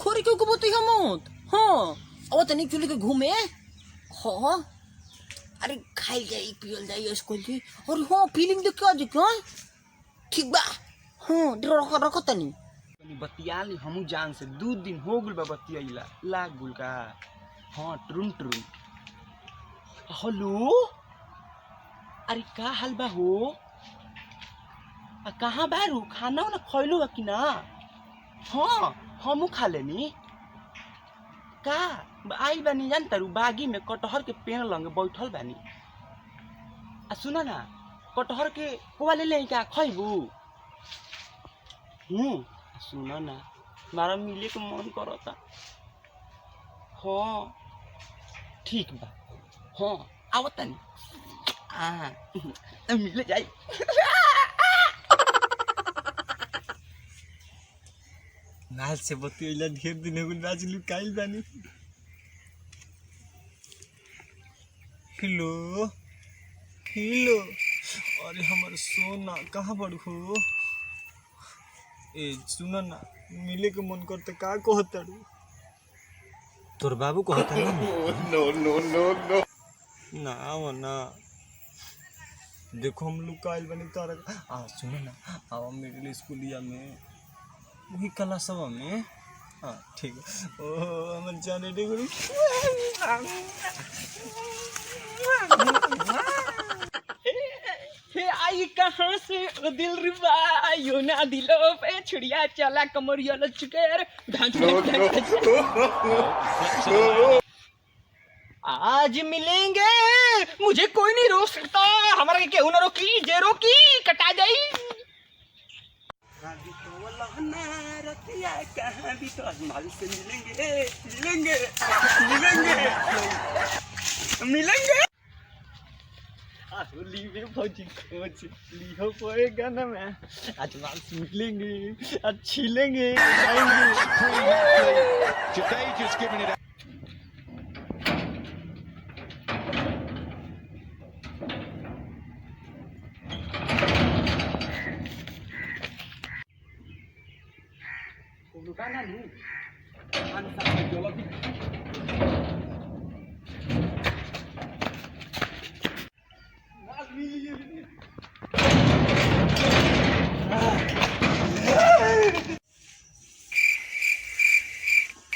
घोरी क्यों बोती हम हाँ अब तनी चुली के घूमे हाँ अरे खाई जाई पियल जाई स्कूल जी और हाँ फीलिंग देख के क्या ठीक बा हाँ रख रख तनी बतियाली हमू जान से 2 दिन हो गुल बा बतियाइला लाग गुल का हाँ ट्रुन ट्रुन हेलो अरे का हाल बा हो कहाँ बारू खाना वाला खैलू कि ना हाँ हमू खा लेनी का आई बानी जान तारू बागी में कटहर के पेड़ लंगे बैठल बानी सुना ना कटहर के कोवा ले का खैबू सुना ना मारा मिले के मन करता हाँ ठीक बा हाँ आवत तनी मिले जाई नाच से बतियला ढेर दिन हो नाच लुकाइल बानी हेलो हेलो अरे हमार सोना कहाँ बड़ू हो ए सुनो ना मिले के मन करते का कहतारू तोर बाबू कहता नो नो नो नो ना वो ना देखो हम लुकाइल बनी तारा सुनो ना आओ मिडिल स्कूलिया में वही कला सब में हाँ ठीक है ओ हम जाने दे गुरु हे आई कहाँ से दिल रिवा यो ना दिलो पे छुड़िया चला कमरिया लचकेर आज मिलेंगे मुझे कोई नहीं रोक सकता हमारा केहू ना रोकी जे रोकी कटा जाई कहाँ भी तो अजमाल से मिलेंगे मिलेंगे मिलेंगे मिलेंगे लीवे भौजी खोज लिहो पड़ेगा ना मैं अजमाल से मिलेंगे आज छीलेंगे Bukan nih, ansar geologi.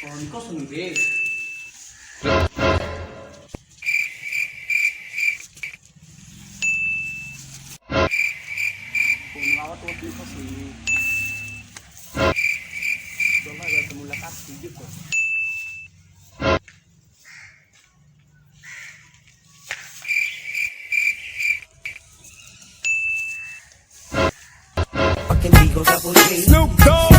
Kau kau sendiri. Kau ngawat waktu itu sih. Cuma ada mulakat sedikit kok. Snoop Dogg.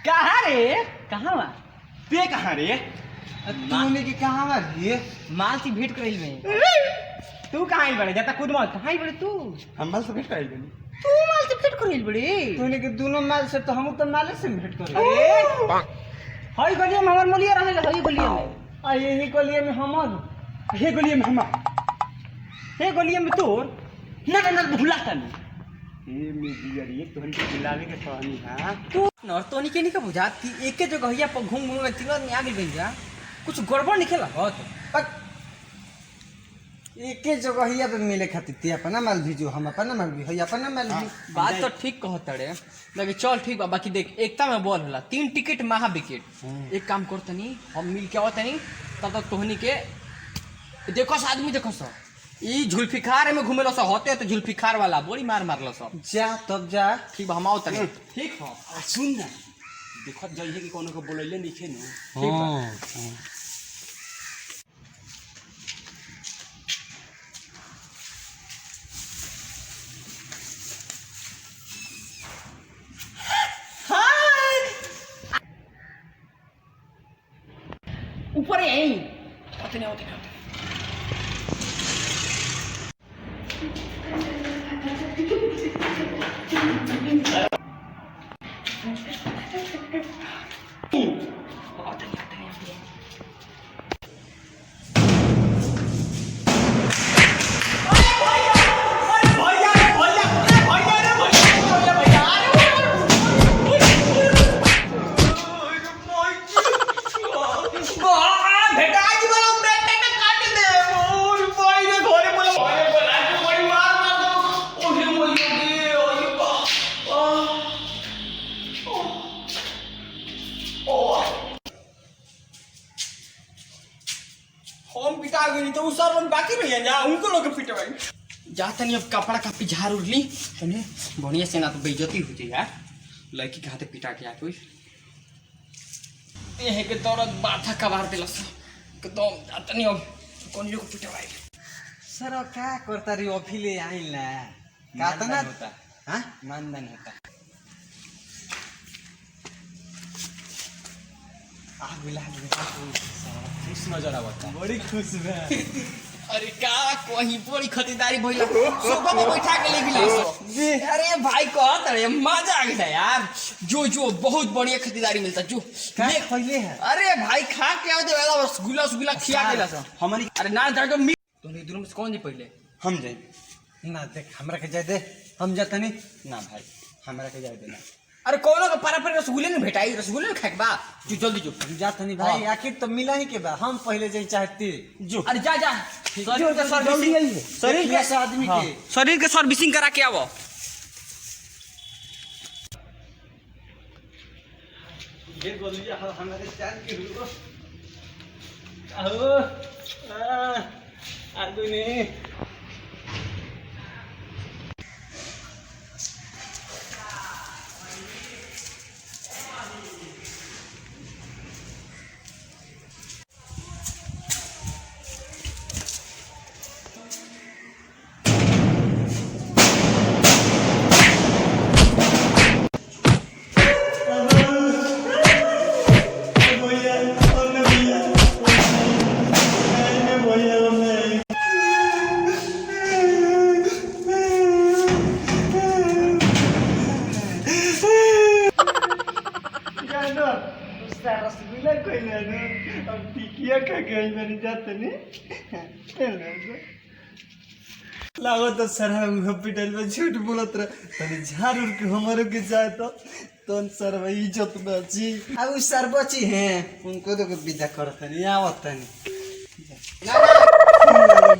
कहाँ रे कहाँ वहाँ ते कहाँ रे तूने के कहाँ मारी माल से भेंट कर में तू कहाँ ही बड़े जाता खुद मत कहाँ बड़े तू हम माल से भेंट कर बनी तू माल से भेंट कर बड़े तूने के दोनों माल से तो हम तो माले से भेंट कर हई गलिया में हमार मोलिया रहल हई गलिया में आ यही गलिया में हमर हे गलिया में हम हे गलिया में तोर ना ना ना भुला तनी ए मेरी यार ये तोहन के दिलावे के कहानी हां तू न तोनी के नहीं का बुझात कि एके जगहया पर घूम घूम के तीनों आदमी आगे गई जा कुछ गड़बड़ नहीं खेला बहुत एके जगह पे मिले खातिर ते अपना माल भेजो हम अपना माल भी हई अपना माल भी बात तो ठीक कहत रे लगे चल ठीक बा बाकी देख एकता में बॉल होला 3 टिकट महा विकेट एक काम कर तनी हम मिल के आवत तनी तब तक तोहनी के देखो आदमी देखो स ई झुल्फिकार में घुमेलो स होते तो झुल्फिकार वाला बोली मार मारलो स जा तब जा ठीक बा हम आओ तनी ठीक हो सुन ना देखत जाइए कि कोनो को बोलैले नहीं खे न ठीक बा ऊपर यहीं होते नहीं हम पिटा गई तो सर लोग बाकी रह जा उनको लोग पिटवाई जा तनी अब कपड़ा कापी झाड़ उड़ ली तने बढ़िया से ना तो बेइज्जती हो जाए यार लड़की के हाथे पिटा के आ कोई ये के दौरत बाथा कबार दिलस एकदम जा तनी अब कौन को पिटवाई सर क्या करता रही अफिले आइल ना कातना होता हां मानदान होता आ बुला खुश नजर आवता बड़ी खुश बा अरे का कहीं बड़ी खरीदारी भइला सोफा पे बैठा के ले गेला अरे भाई कहत अरे मजा आ गया यार जो बहुत बढ़िया खरीदारी मिलता जो क्या खइले है अरे भाई खा के आओ दे रसगुल्ला रसगुल्ला खिया के ला हमारी अरे ना जा तो तोने दोनों में से कौन जी पहले हम जाए ना देख हमरा के जाए दे हम जाता नहीं ना भाई हमरा के जाए देना अरे कोनो का पारा पर रसगुल्ले नहीं भेटाई रसगुल्ले खाए बा जो जल्दी जो हम जाता नहीं भाई आखिर तो मिला ही के बा हम पहले जाए चाहते जो अरे जा जा शरीर के सर्विसिंग शरीर के आदमी के शरीर के सर्विसिंग करा के आवो ये बोलिए हमारे चार के रुको आओ आदमी ने रसगुल्ला कोई लेना अब टिकिया का गई मैंने जाते नहीं लागो तो सर हम हॉस्पिटल में झूठ बोलत रहे तनी झाड़ उड़ के हमारे के जाए तो सर भाई इज्जत में अच्छी अब उस सर बची हैं उनको तो विदा करत नहीं आवत नहीं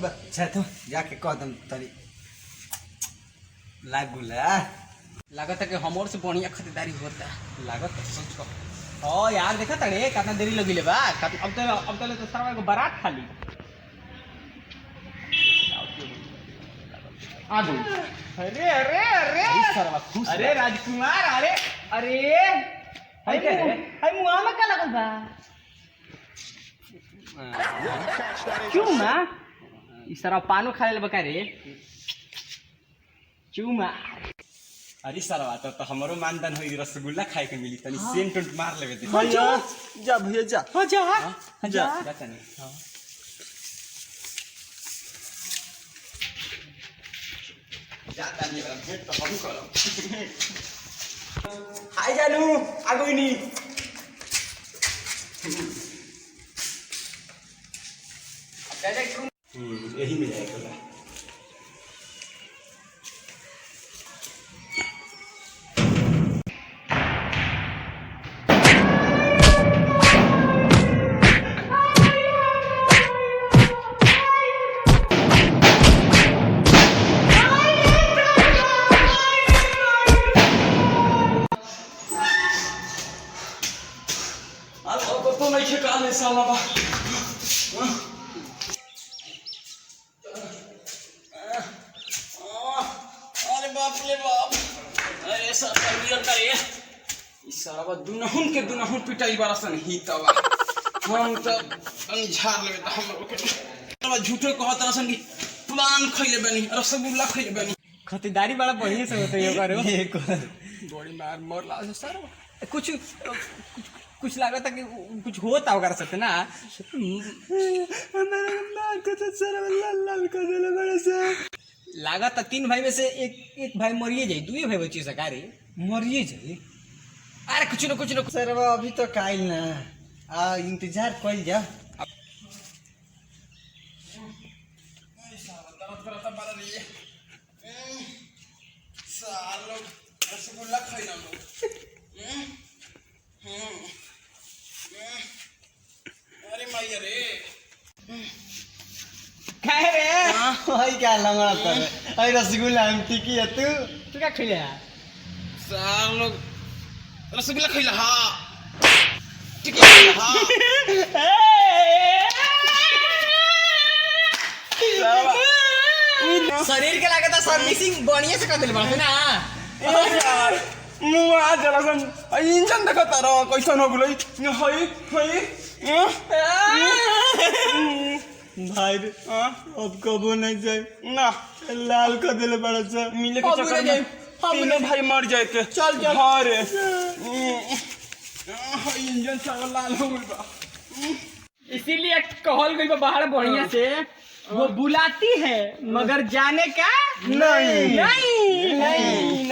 अच्छा तो जाके कदम तनी लागुला लागत है कि हमर से बढ़िया खरीदारी होता लागत सोच को ओ यार देखा तड़े कितना देरी लगी ले बा अब तो सारा को बारात खाली आ गई अरे अरे अरे सरवा खुश अरे राजकुमार अरे अरे हाय क्या रे हाय मुआ में का लगल बा चूमा इस तरह पानो खा ले बका रे चूमा अरे सरवा तो हमारो मानदान होई रसगुल्ला खाए के मिली तनी सेंट उंट मार लेवे दे भैया जा भैया जा हो जा जा जा तनी जा तनी भेंट तो हम करो हाय जानू आगोई नी यही में जाएगा तो नहीं ठिकाने साला बा अरे बाप रे बाप अरे सब तबियत करे इस साला बा दुनहुन के दुनहुन पिटाई बरसन ही तवा हम तो झाड़ लेबे त हम लोग के झूठो कहत रसन की प्लान खइले बनी रसगुल्ला खइले बनी खतीदारी बड़ा बढ़िया से होता है करो बड़ी मार मोर ला सर कुछ कुछ लगा था कि कुछ होता होगा सकते ना हमारे मां को तो सर लाल कर देले बड़े से लगा था 3 भाई में से एक भाई मरिए जाई 2 भाई बची सकारी मरिए जाई अरे कुछ न सर अभी तो काइल ना आ इंतजार कइल जा रसगुल्ला खाइना अरे माई रे काय रे भाई क्या लंगड़ा कर अरे रसगुल्ला हम टिकी है तू क्या खिले सार लोग रसगुल्ला खिला हाँ ठीक है हाँ सर्विसिंग बढ़िया से कर देले बाड़े ना यार मुंह आ जरा सन इंजन देखा तारा कैसन हो गई हई हई भाई रे, अब कबो नहीं जाए ना लाल कर दिले बड़ा सा मिले के अब चक्कर उड़े में तीनों भाई मर जाए के चल, चल। हाँ रे इंजन सारा लाल हो गई बा इसीलिए कहल गई बाहर बढ़िया से वो बुलाती है मगर जाने का नहीं नहीं नहीं